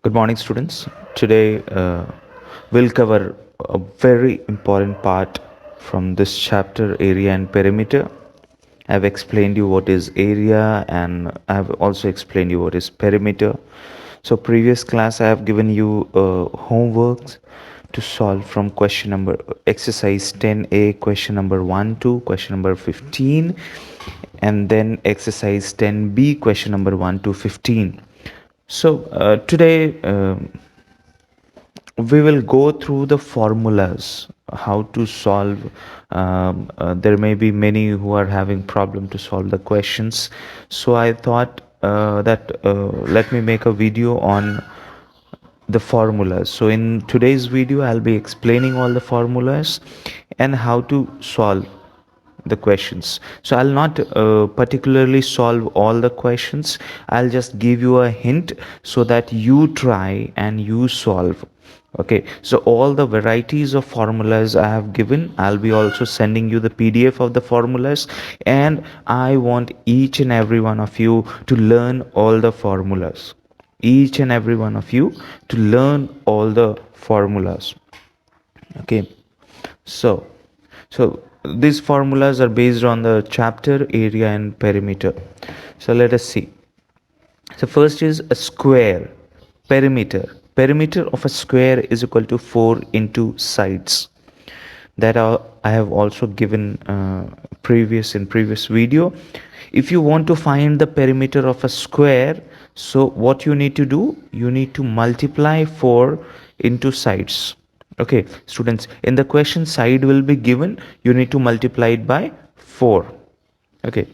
Good morning, students. Today we'll cover a very important part from this chapter, area and perimeter. I've explained you what is area and I've also explained you what is perimeter. So previous class I have given you homeworks to solve from question number exercise 10a, question number 1 to question number 15, and then exercise 10b, question number 1 to 15. So today we will go through the formulas how to solve. There may be many who are having problem to solve the questions, so I thought that let me make a video on the formulas. So in today's video I'll be explaining all the formulas and how to solve the questions. So I'll not particularly solve all the questions. I'll just give you a hint so that you try and you solve. Okay, so all the varieties of formulas I have given, I'll be also sending you the PDF of the formulas, and I want each and every one of you to learn all the formulas. Each and every one of you to learn all the formulas. Okay, so these formulas are based on the chapter, area and perimeter. So let us see. So first is a square. Perimeter of a square is equal to 4 into sides. That I have also given in previous video. If you want to find the perimeter of a square, so what you need to do, you need to multiply 4 into sides. Okay, students, in the question side will be given, you need to multiply it by 4. Okay,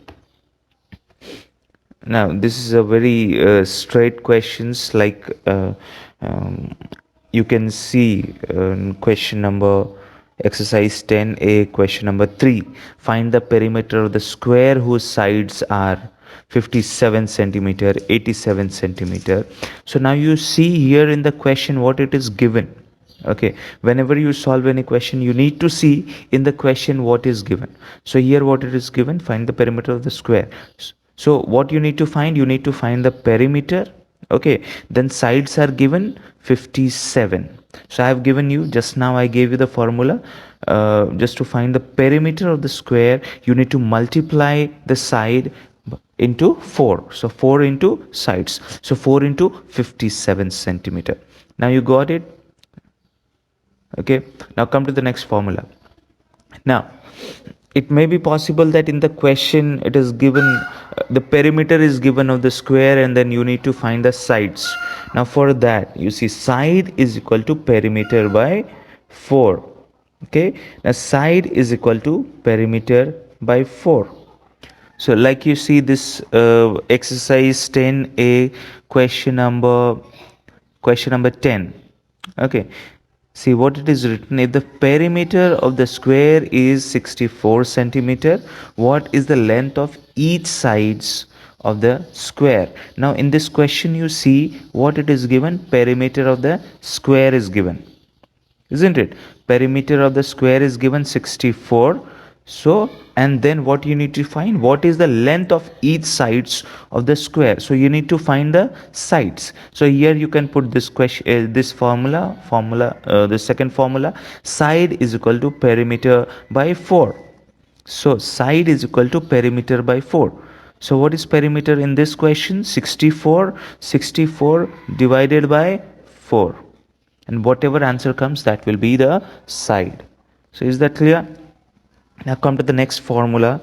now this is a very straight questions, like you can see question number exercise 10a, question number 3. Find the perimeter of the square whose sides are 57 centimeter, 87 centimeter. So now you see here in the question what it is given. Okay, whenever you solve any question, you need to see in the question what is given. So here what it is given, find the perimeter of the square. So what you need to find, you need to find the perimeter. Okay, then sides are given 57. So I have given you, just now I gave you the formula. Just to find the perimeter of the square, you need to multiply the side into 4. So 4 into sides, so 4 into 57 centimeter. Now you got it. Okay, now come to the next formula. Now it may be possible that in the question it is given the perimeter is given of the square, and then you need to find the sides. Now for that, you see side is equal to perimeter by 4. Okay, now side is equal to perimeter by 4. So like you see this exercise 10a, question number 10. Okay, see what it is written. If the perimeter of the square is 64 centimeter, what is the length of each sides of the square? Now in this question you see what it is given, perimeter of the square is given, isn't it? Perimeter of the square is given 64. So and then what you need to find, what is the length of each sides of the square. So you need to find the sides. So here you can put this question, this formula, the second formula, side is equal to perimeter by 4. So side is equal to perimeter by 4. So what is perimeter in this question? 64 divided by 4, and whatever answer comes, that will be the side. So is that clear? Now come to the next formula,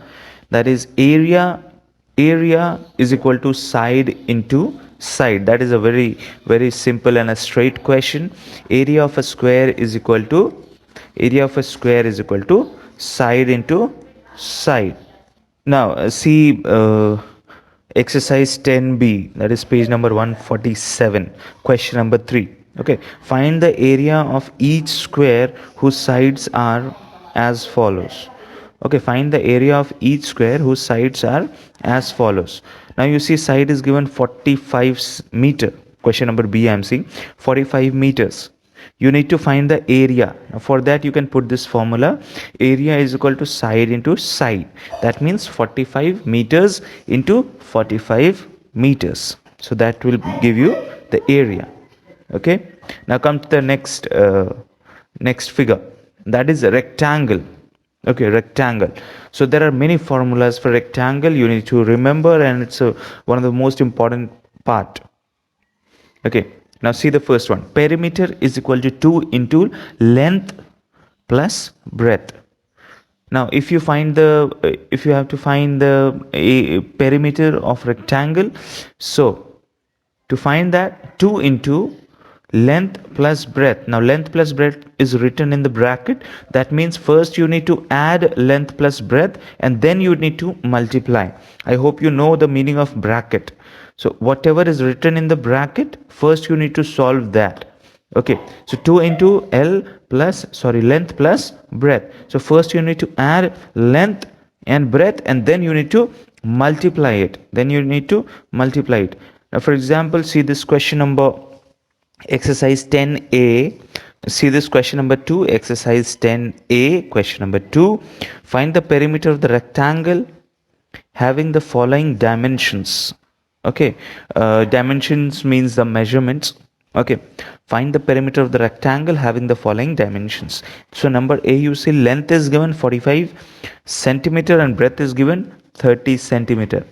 that is area is equal to side into side. That is a very simple and a straight question. Area of a square is equal to side into side. Now see exercise 10b, that is page number 147, question number 3. Okay, find the area of each square whose sides are as follows. Okay, find the area of each square whose sides are as follows. Now you see side is given 45 meter. Question number B I am seeing 45 meters. You need to find the area. Now for that you can put this formula, area is equal to side into side. That means 45 meters into 45 meters. So that will give you the area. Okay, now come to the next figure, that is a rectangle. Okay, rectangle. So there are many formulas for rectangle you need to remember, and it's one of the most important part. Okay, now see the first one. Perimeter is equal to 2 into length plus breadth. Now if you find the if you have to find the perimeter of rectangle, so to find that, 2 into length plus breadth. Now length plus breadth is written in the bracket. That means first you need to add length plus breadth and then you need to multiply. I hope you know the meaning of bracket. So whatever is written in the bracket, first you need to solve that. Okay, so 2 into length plus breadth. So first you need to add length and breadth and then you need to multiply it. Now for example, see this question number exercise 10a. See this question number 2, exercise 10a, question number 2. Find the perimeter of the rectangle having the following dimensions. Okay, dimensions means the measurements. Okay, find the perimeter of the rectangle having the following dimensions. So number A, you see length is given 45 centimeter and breadth is given 30 centimeter.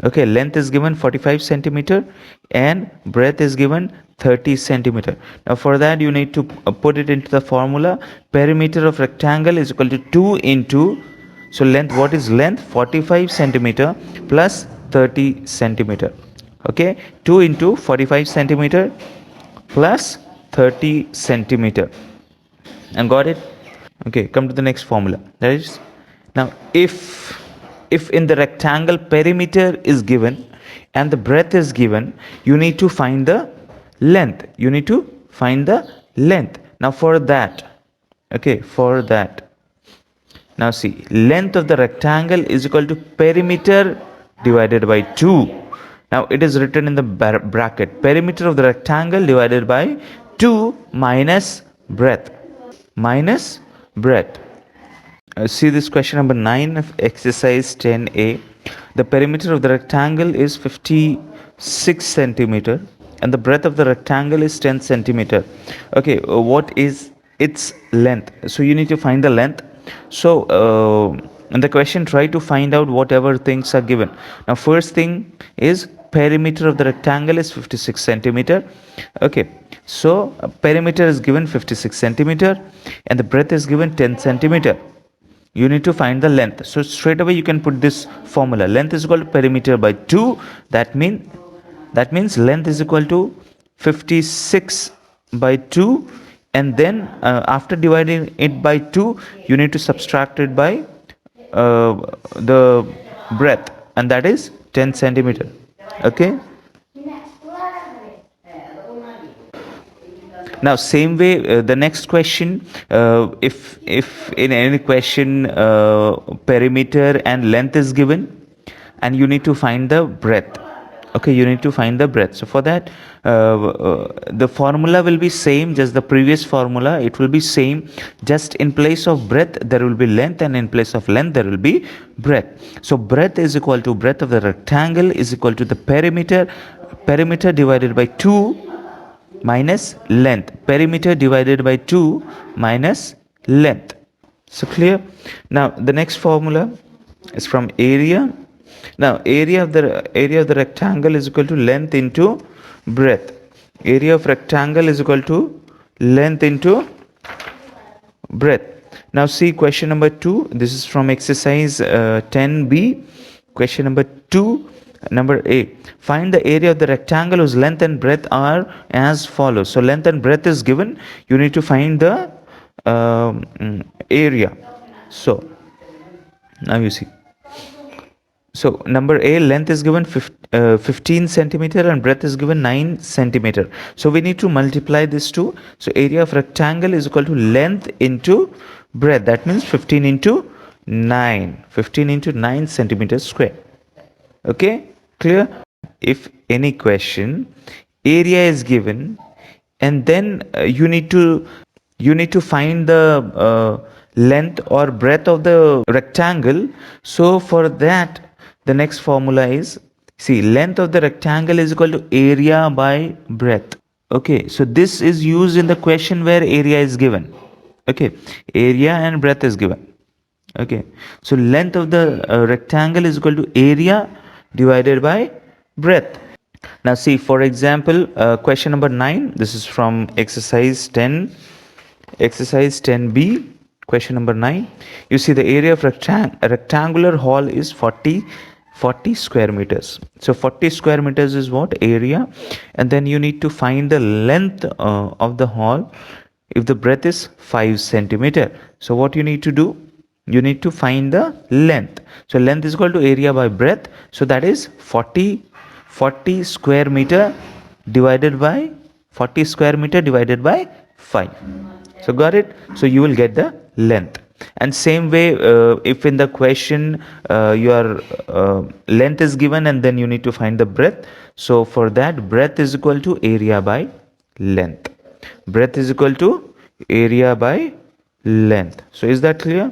Okay, length is given 45 centimeter and breadth is given 30 centimeter. Now for that you need to put it into the formula. Perimeter of rectangle is equal to 2 into, so length, what is length? 45 centimeter plus 30 centimeter. Okay, 2 into 45 centimeter plus 30 centimeter. And got it? Okay, come to the next formula. That is, now if in the rectangle perimeter is given and the breadth is given, you need to find the length. Now for that, okay, now see, length of the rectangle is equal to perimeter divided by 2. Now it is written in the bracket, perimeter of the rectangle divided by 2 minus breadth. See this question number 9 of exercise 10a. The perimeter of the rectangle is 56 centimeter and the breadth of the rectangle is 10 centimeter. Okay, what is its length? So you need to find the length. So in the question, try to find out whatever things are given. Now first thing is perimeter of the rectangle is 56 centimeter. Okay, so perimeter is given 56 centimeter and the breadth is given 10 centimeter. You need to find the length. So straight away you can put this formula. Length is equal to perimeter by 2. That means length is equal to 56 by 2, and then after dividing it by 2 you need to subtract it by the breadth, and that is 10 centimeter. Okay, now same way the next question, if in any question perimeter and length is given and you need to find the breadth. Okay, you need to find the breadth. So for that the formula will be same, just the previous formula, it will be same, just in place of breadth there will be length and in place of length there will be breadth. So breadth is equal to, breadth of the rectangle is equal to the perimeter divided by 2 minus length. Perimeter divided by 2 minus length. So clear? Now the next formula is from area. Now area of the rectangle is equal to length into breadth. Area of rectangle is equal to length into breadth. Now see question number 2. This is from exercise 10b. Question number 2. Number A, find the area of the rectangle whose length and breadth are as follows. So length and breadth is given, you need to find the area. So now you see, so number A, length is given 15 centimeter and breadth is given 9 centimeter. So we need to multiply these two. So area of rectangle is equal to length into breadth. That means 15 into 9 centimeters square. Okay, clear? If any question, area is given and then you need to find the length or breadth of the rectangle. So for that the next formula is, see, length of the rectangle is equal to area by breadth. Okay, so this is used in the question where area is given. Okay, area and breadth is given. Okay, so length of the rectangle is equal to area divided by breadth. Now see, for example, question number 9, this is from exercise 10, exercise 10b, question number 9. You see the area of a rectangular hall is 40 square meters. So 40 square meters is what? Area. And then you need to find the length of the hall if the breadth is 5 centimeter. So what you need to do? You need to find the length. So length is equal to area by breadth. So that is 40 square meter divided by 40 square meter divided by 5. So got it? So you will get the length. And same way, if in the question your length is given and then you need to find the breadth. So for that, breadth is equal to area by length. Breadth is equal to area by length. So is that clear?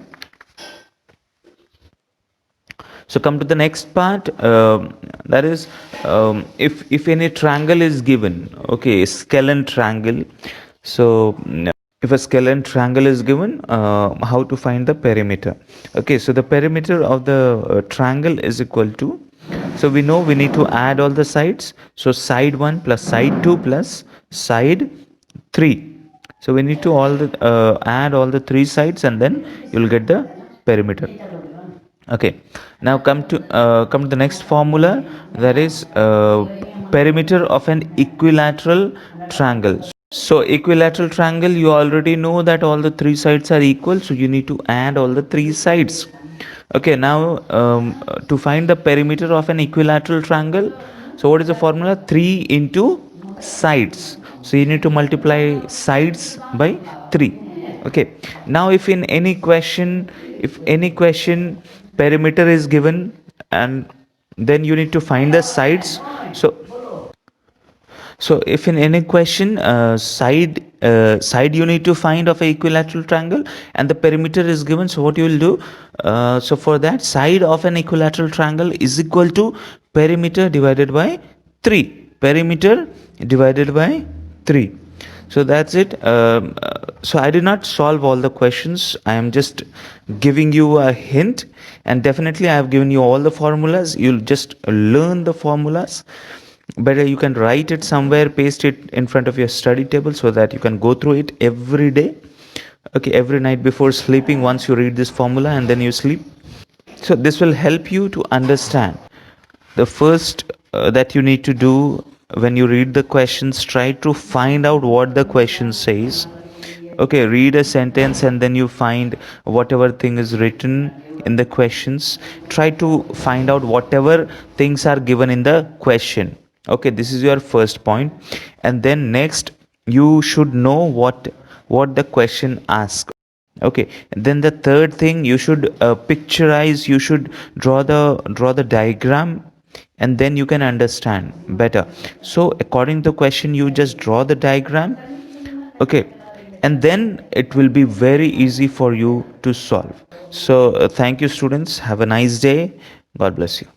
So come to the next part, that is, if any triangle is given, okay, scalene triangle. So if a scalene triangle is given, how to find the perimeter? Okay, so the perimeter of the triangle is equal to, so we know we need to add all the sides. So side 1 plus side 2 plus side 3. So we need to add all the 3 sides and then you'll get the perimeter. Okay, now come to the next formula, that is perimeter of an equilateral triangle. So equilateral triangle, you already know that all the 3 sides are equal, so you need to add all the 3 sides. Okay, now to find the perimeter of an equilateral triangle, so what is the formula? 3 into sides. So you need to multiply sides by 3. Okay, now if in any question, perimeter is given and then you need to find the sides. So if in any question side you need to find of a equilateral triangle and the perimeter is given, so what you will do, so for that, side of an equilateral triangle is equal to perimeter divided by 3. Perimeter divided by 3. So that's it. So I did not solve all the questions. I am just giving you a hint, and definitely I have given you all the formulas. You'll just learn the formulas. Better you can write it somewhere, paste it in front of your study table so that you can go through it every day. Okay, every night before sleeping, once you read this formula and then you sleep. So this will help you to understand. The first that you need to do when you read the questions, try to find out what the question says. Okay, read a sentence and then you find whatever thing is written in the questions. Try to find out whatever things are given in the question. Okay, this is your first point. And then next, you should know what the question asks. Okay, then the third thing, you should picturize, you should draw the diagram, and then you can understand better. So according to the question, you just draw the diagram. Okay, and then it will be very easy for you to solve. So thank you, students. Have a nice day. God bless you.